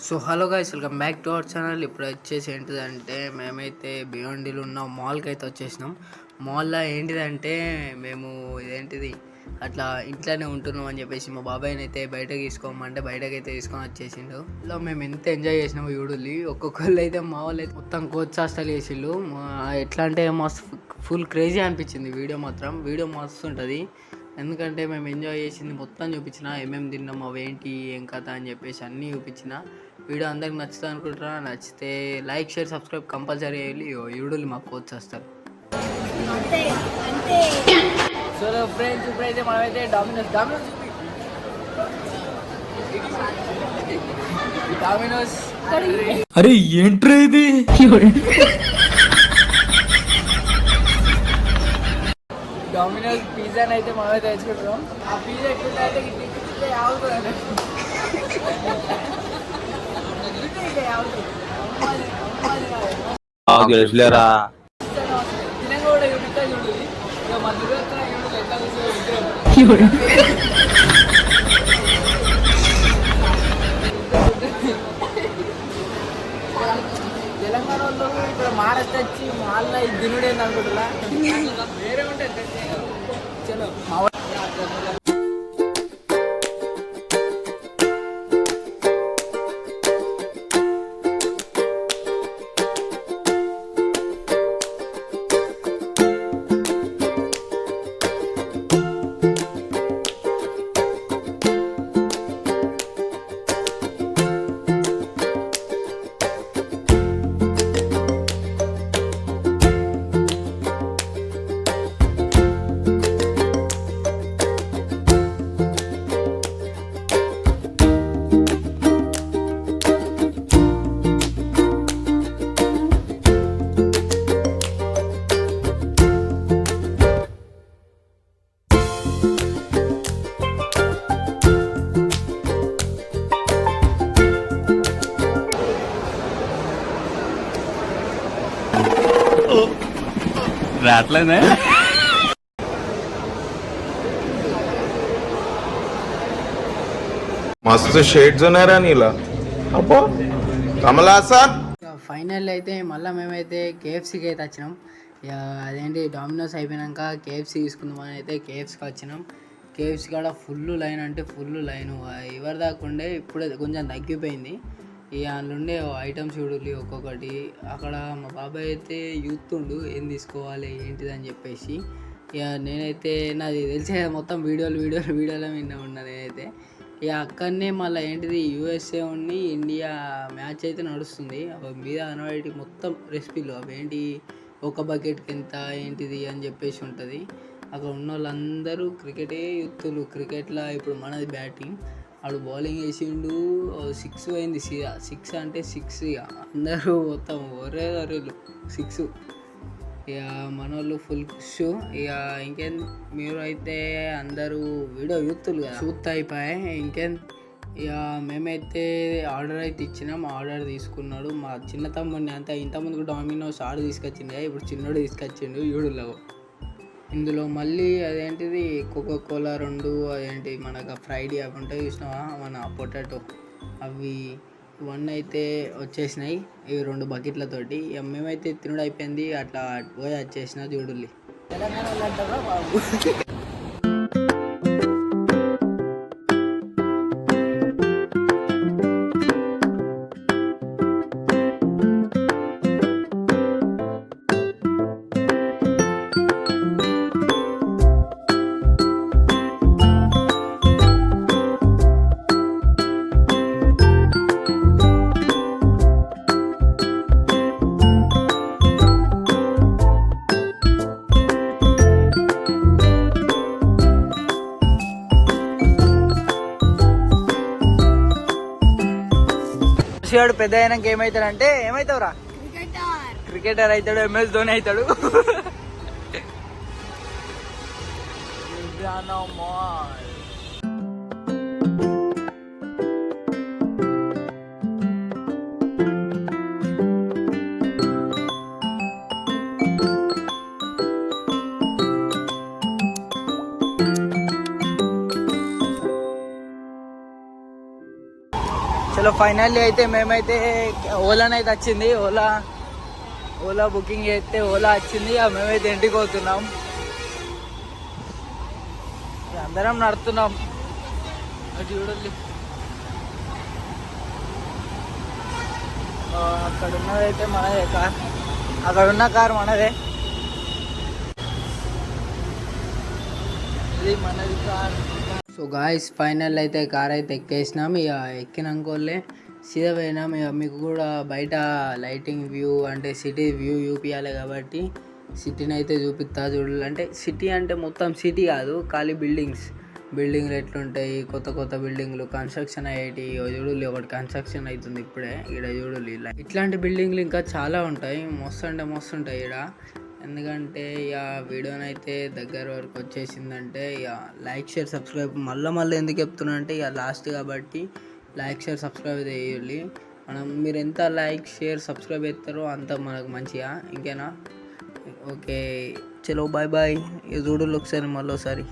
So hello guys, welcome back to our channel. ఇప్పుడు వచ్చేసి ఏంటిదంటే మేమైతే బియాండీలో ఉన్న మాల్కి అయితే వచ్చేసినాం. మాల్లో ఏంటిదంటే మేము ఇదేంటిది అట్లా ఇంట్లోనే ఉంటున్నాం అని చెప్పేసి మా బాబాయ్ని అయితే బయటకు తీసుకోమంటే బయటకు అయితే తీసుకొని వచ్చేసిండు. ఇలా మేము ఎంత ఎంజాయ్ చేసినాము యూడుల్ని. ఒక్కొక్కళ్ళు అయితే మా వాళ్ళు అయితే మొత్తం కోచ్చాస్తలు చేసిండు. ఎట్లా అంటే మస్తు ఫుల్ క్రేజీ అనిపించింది. వీడియో మస్తు ఉంటుంది. ఎందుకంటే మేము ఎంజాయ్ చేసింది మొత్తం చూపించిన, ఏమేమి తిన్నాం, అవేంటి, ఏం కథ అని చెప్పేసి అన్నీ చూపించిన. వీడియో అందరికి నచ్చుతుంది అనుకుంటున్నా. నచ్చితే లైక్, షేర్, సబ్స్క్రైబ్ కంపల్సరీ వెళ్ళి యూడుల్ని మాకు కోచ్ వస్తారు. సో ఫ్రెండ్స్, ఇప్పుడైతే మనమైతే డామినోస్ అరే ఏంట్రా ఇది? డామినోస్ పిజ్జాని అయితే మనమైతే తెచ్చుకుంటున్నాం. ఆ పిజ్జా ఎట్లా అంటే తెలుసులేరా. కూడా చూపిస్తా చూడు. ఇక మా దుర్గత్ర ఎట్లా తెలంగాణ వాళ్ళు ఇక్కడ మహారాష్ట్ర వచ్చి మాల్లో ఇది తినుడేంది అనుకుంటున్నా. వేరే ఉంటుంది. చలో రావట్లేదే. मस्त शेड्स ఉన్నారా నీలా అబ్బో కమలాసన్. ఫైనల్ అయితే మళ్ళీ మేమైతే కేఎఫ్సీకి అయితే వచ్చినాం. అదేంటి డామినోస్ అయిపోయినాక కేఎఫ్సీ తీసుకుందామని అయితే కేఎఫ్సీకి వచ్చినాం. కేఎఫ్సీ కాడ ఫుల్ లైన్ అంటే ఫుల్ లైన్. ఎవరి దాకుండే ఇప్పుడే కొంచెం తగ్గిపోయింది. ఇక అందులో ఐటమ్స్ చూడాలి ఒక్కొక్కటి. అక్కడ మా బాబాయ్ అయితే యూతుండు ఏం తీసుకోవాలి ఏంటిది అని చెప్పేసి. ఇక నేనైతే నాది తెలిసే మొత్తం వీడియోలు విన్నా ఉన్నా నేనైతే. ఇక అక్కడనే మళ్ళీ ఏంటిది యూఎస్ఏ ఉండి ఇండియా మ్యాచ్ అయితే నడుస్తుంది. మీద అనవాటి మొత్తం రెసిపీలు అవేంటి, ఒక బకెట్కి ఎంత ఏంటిది అని చెప్పేసి ఉంటుంది. అక్కడ ఉన్న వాళ్ళందరూ క్రికెటే యూత్తులు. క్రికెట్లో ఇప్పుడు మనది బ్యాటింగ్, ఆడు బౌలింగ్ వేసిండు, 6 అయింది. 6 అంటే 6. ఇక అందరూ మొత్తం ఒరేలు 6. ఇక మన వాళ్ళు ఫుల్ ఖుష్. ఇక ఇంకేం మీరు అయితే అందరూ వీడియో యూత్తులు చూస్తూ అయిపోయాయి. ఇంకేం ఇక మేమైతే ఆర్డర్ అయితే ఇచ్చినాం. ఆర్డర్ తీసుకున్నాడు మా చిన్న తమ్ముడిని. అంతా ఇంతకుముందుకు డామినోస్ ఆర్డర్ తీసుకొచ్చింది, ఇప్పుడు చిన్నోడు తీసుకొచ్చిండు యూడులో. ఇందులో మళ్ళీ అదేంటిది కోకోకోలా 2, అదేంటి మనకు ఫ్రైడ్ అవి ఉంటాయి చూసినావా, మన పొటాటో అవి 1 అయితే వచ్చేసినాయి. ఇవి 2 బకెట్లతోటి. మేమైతే తినుడు అయిపోయింది. అట్లా పోయి వచ్చేసిన చూడుల్లి. తెలంగాణ అంటారా బాబు. వాడు పెద్ద అయినాక ఏమవుతాడంటే ఏమవుతావురా, క్రికెటర్ అవుతాడు, MS ధోని అవుతాడు. చలో ఫైనల్లీ అయితే మేమైతే ఓలానైతే వచ్చింది, ఓలా బుకింగ్ చేస్తే ఓలా వచ్చింది. మేమైతే ఇంటికి పోతున్నాం, అందరం నడుతున్నాం. అటు చూడండి, అక్కడ ఉన్నదైతే మనదే కార్, అక్కడ ఉన్న కార్ మనదే, ఇది మనది కార్. సో గాయస్ ఫైనల్ అయితే కార్ అయితే ఎక్కేసినాం. ఇక ఎక్కినాకోళ్ళే సీదా పోయినాం. ఇక మీకు కూడా బయట లైటింగ్ వ్యూ అంటే సిటీ వ్యూ చూపించాలి కాబట్టి సిటీని అయితే చూపిస్తా చూడాలి. అంటే సిటీ అంటే మొత్తం సిటీ కాదు, ఖాళీ బిల్డింగ్లు ఎట్లుంటాయి, కొత్త బిల్డింగ్లు కన్స్ట్రక్షన్ అయ్యేటి. చూడాలి, ఒకటి కన్స్ట్రక్షన్ అవుతుంది ఇప్పుడే ఇక్కడ చూడాలి. ఇట్లాంటి బిల్డింగ్లు ఇంకా చాలా ఉంటాయి, మస్తు అంటే మస్తు ఉంటాయి ఇక్కడ. ఎందుకంటే ఇక వీడియోనైతే దగ్గర వరకు వచ్చేసిందంటే ఇక లైక్ షేర్ సబ్స్క్రైబ్ మళ్ళీ ఎందుకు చెప్తున్నా అంటే ఇక లాస్ట్ కాబట్టి లైక్ షేర్ సబ్స్క్రైబ్ చేయాలి. మీరు ఎంత లైక్ షేర్ సబ్స్క్రైబ్ చేస్తారో అంత మనకు మంచిగా. ఇంకేనా? ఓకే, చలో బాయ్ బాయ్. ఇక చూడాలి ఒకసారి మళ్ళీ.